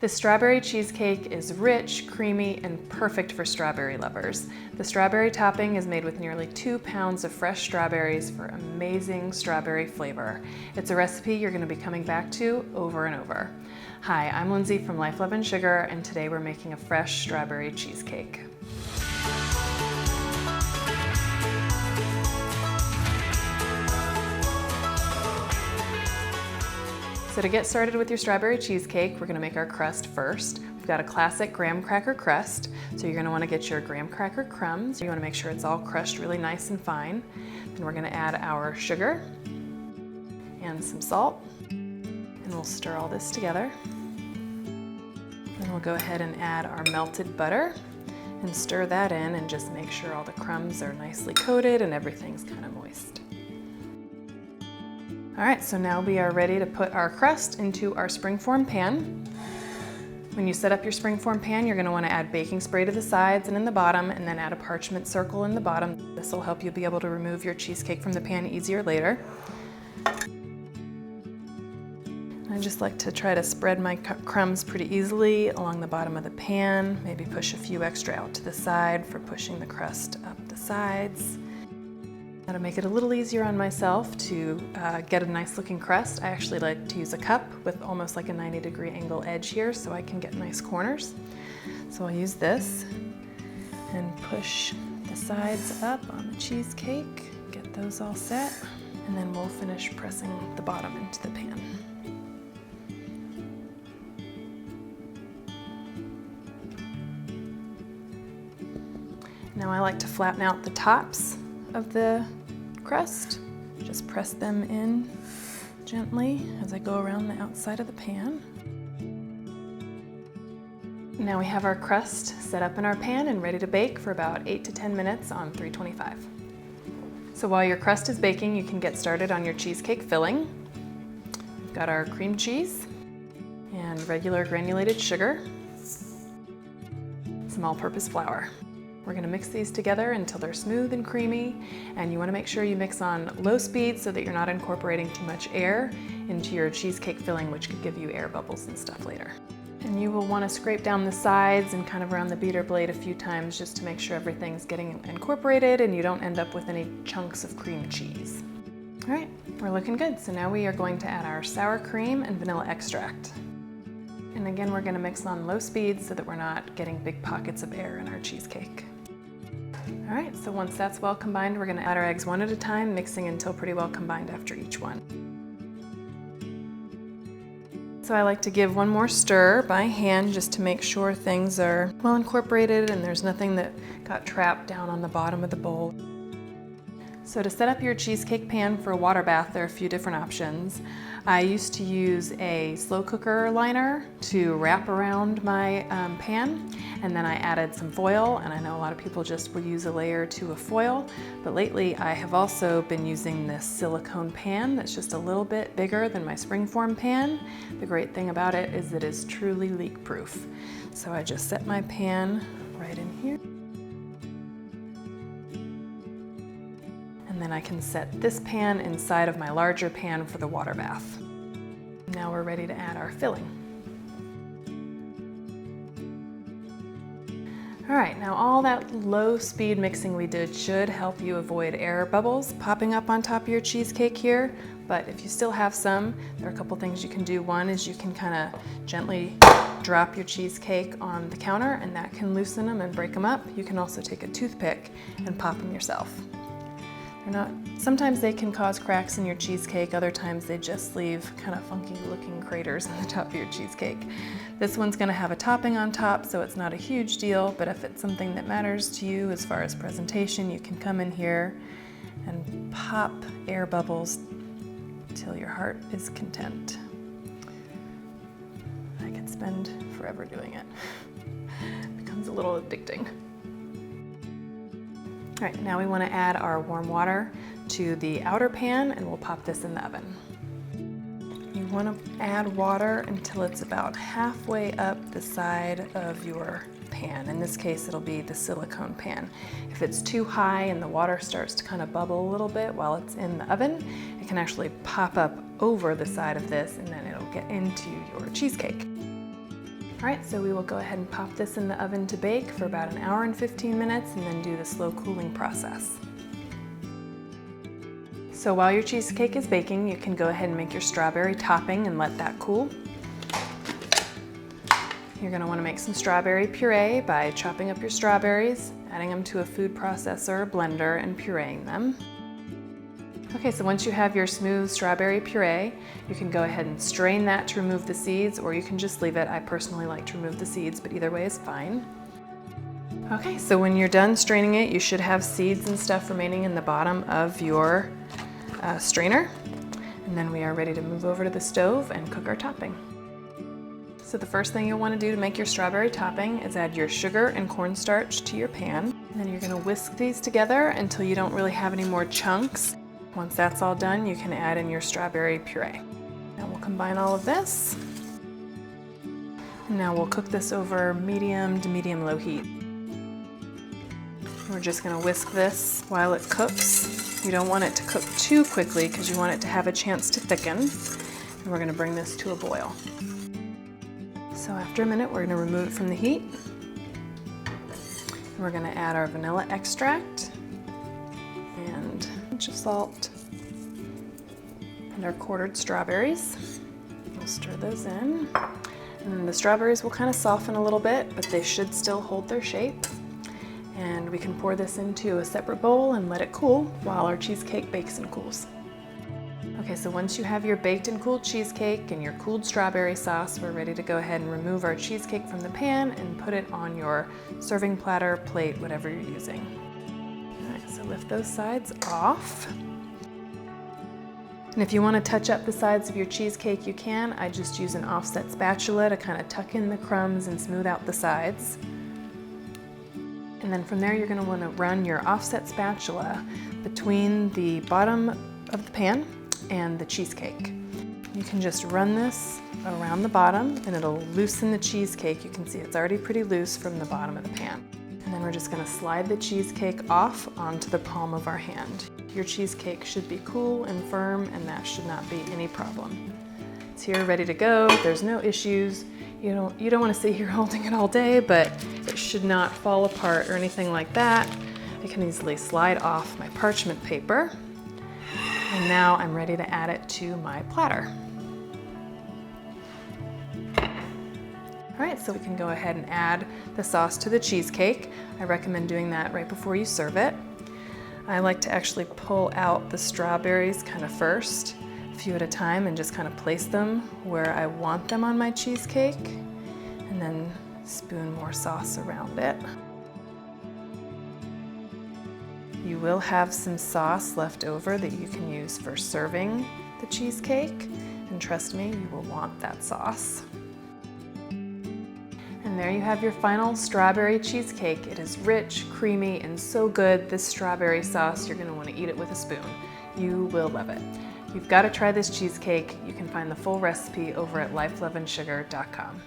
This strawberry cheesecake is rich, creamy, and perfect for strawberry lovers. The strawberry topping is made with nearly 2 pounds of fresh strawberries for amazing strawberry flavor. It's a recipe you're going to be coming back to over and over. Hi, I'm Lindsay from Life, Love, and Sugar, and today we're making a fresh strawberry cheesecake. So to get started with your strawberry cheesecake, we're going to make our crust first. We've got a classic graham cracker crust, so you're going to want to get your graham cracker crumbs. You want to make sure it's all crushed really nice and fine. Then we're going to add our sugar and some salt, and we'll stir all this together. Then we'll go ahead and add our melted butter and stir that in and just make sure all the crumbs are nicely coated and everything's kind of moist. All right, so now we are ready to put our crust into our springform pan. When you set up your springform pan, you're going to want to add baking spray to the sides and in the bottom, and then add a parchment circle in the bottom. This will help you be able to remove your cheesecake from the pan easier later. I just like to try to spread my crumbs pretty easily along the bottom of the pan, maybe push a few extra out to the side for pushing the crust up the sides. Now to make it a little easier on myself to get a nice looking crust, I actually like to use a cup with almost like a 90-degree angle edge here so I can get nice corners. So I'll use this and push the sides up on the cheesecake, get those all set, and then we'll finish pressing the bottom into the pan. Now I like to flatten out the tops of the crust. Just press them in gently as I go around the outside of the pan. Now we have our crust set up in our pan and ready to bake for about 8 to 10 minutes on 325. So while your crust is baking, you can get started on your cheesecake filling. We've got our cream cheese and regular granulated sugar, some all-purpose flour. We're going to mix these together until they're smooth and creamy, and you want to make sure you mix on low speed so that you're not incorporating too much air into your cheesecake filling, which could give you air bubbles and stuff later. And you will want to scrape down the sides and kind of around the beater blade a few times just to make sure everything's getting incorporated and you don't end up with any chunks of cream cheese. All right, we're looking good. So now we are going to add our sour cream and vanilla extract. And again, we're going to mix on low speed so that we're not getting big pockets of air in our cheesecake. All right, so once that's well combined, we're going to add our eggs one at a time, mixing until pretty well combined after each one. So I like to give one more stir by hand just to make sure things are well incorporated and there's nothing that got trapped down on the bottom of the bowl. So to set up your cheesecake pan for a water bath, there are a few different options. I used to use a slow cooker liner to wrap around my pan, and then I added some foil, and I know a lot of people just will use a layer to a foil, but lately I have also been using this silicone pan that's just a little bit bigger than my springform pan. The great thing about it is it is truly leak proof. So I just set my pan right in here. And then I can set this pan inside of my larger pan for the water bath. Now we're ready to add our filling. All right, now all that low speed mixing we did should help you avoid air bubbles popping up on top of your cheesecake here. But if you still have some, there are a couple things you can do. One is you can kind of gently drop your cheesecake on the counter and that can loosen them and break them up. You can also take a toothpick and pop them yourself. Sometimes they can cause cracks in your cheesecake, other times they just leave kind of funky looking craters on the top of your cheesecake. This one's going to have a topping on top, so it's not a huge deal, but if it's something that matters to you as far as presentation, you can come in here and pop air bubbles till your heart is content. I could spend forever doing it. It becomes a little addicting. All right, now we want to add our warm water to the outer pan and we'll pop this in the oven. You want to add water until it's about halfway up the side of your pan. In this case, it'll be the silicone pan. If it's too high and the water starts to kind of bubble a little bit while it's in the oven, it can actually pop up over the side of this and then it'll get into your cheesecake. All right, so we will go ahead and pop this in the oven to bake for about an hour and 15 minutes and then do the slow cooling process. So while your cheesecake is baking, you can go ahead and make your strawberry topping and let that cool. You're going to want to make some strawberry puree by chopping up your strawberries, adding them to a food processor or blender, and pureeing them. Okay, so once you have your smooth strawberry puree, you can go ahead and strain that to remove the seeds, or you can just leave it. I personally like to remove the seeds, but either way is fine. Okay, so when you're done straining it, you should have seeds and stuff remaining in the bottom of your strainer. And then we are ready to move over to the stove and cook our topping. So the first thing you'll want to do to make your strawberry topping is add your sugar and cornstarch to your pan. And then you're going to whisk these together until you don't really have any more chunks. Once that's all done, you can add in your strawberry puree. Now we'll combine all of this. And now we'll cook this over medium to medium-low heat. We're just going to whisk this while it cooks. You don't want it to cook too quickly because you want it to have a chance to thicken. And we're going to bring this to a boil. So after a minute, we're going to remove it from the heat. And we're going to add our vanilla extract and a pinch of salt and our quartered strawberries. We'll stir those in. And then the strawberries will kind of soften a little bit, but they should still hold their shape. And we can pour this into a separate bowl and let it cool while our cheesecake bakes and cools. Okay, so once you have your baked and cooled cheesecake and your cooled strawberry sauce, we're ready to go ahead and remove our cheesecake from the pan and put it on your serving platter, plate, whatever you're using. All right, so lift those sides off. And if you want to touch up the sides of your cheesecake, you can. I just use an offset spatula to kind of tuck in the crumbs and smooth out the sides. And then from there, you're going to want to run your offset spatula between the bottom of the pan and the cheesecake. You can just run this around the bottom and it'll loosen the cheesecake. You can see it's already pretty loose from the bottom of the pan. And then we're just going to slide the cheesecake off onto the palm of our hand. Your cheesecake should be cool and firm, and that should not be any problem. It's here ready to go. There's no issues. You don't want to sit here holding it all day, but it should not fall apart or anything like that. I can easily slide off my parchment paper. And now I'm ready to add it to my platter. All right, so we can go ahead and add the sauce to the cheesecake. I recommend doing that right before you serve it. I like to actually pull out the strawberries kind of first, a few at a time, and just kind of place them where I want them on my cheesecake, and then spoon more sauce around it. You will have some sauce left over that you can use for serving the cheesecake, and trust me, you will want that sauce. And there you have your final strawberry cheesecake. It is rich, creamy, and so good. This strawberry sauce, you're going to want to eat it with a spoon. You will love it. You've got to try this cheesecake. You can find the full recipe over at lifeloveandsugar.com.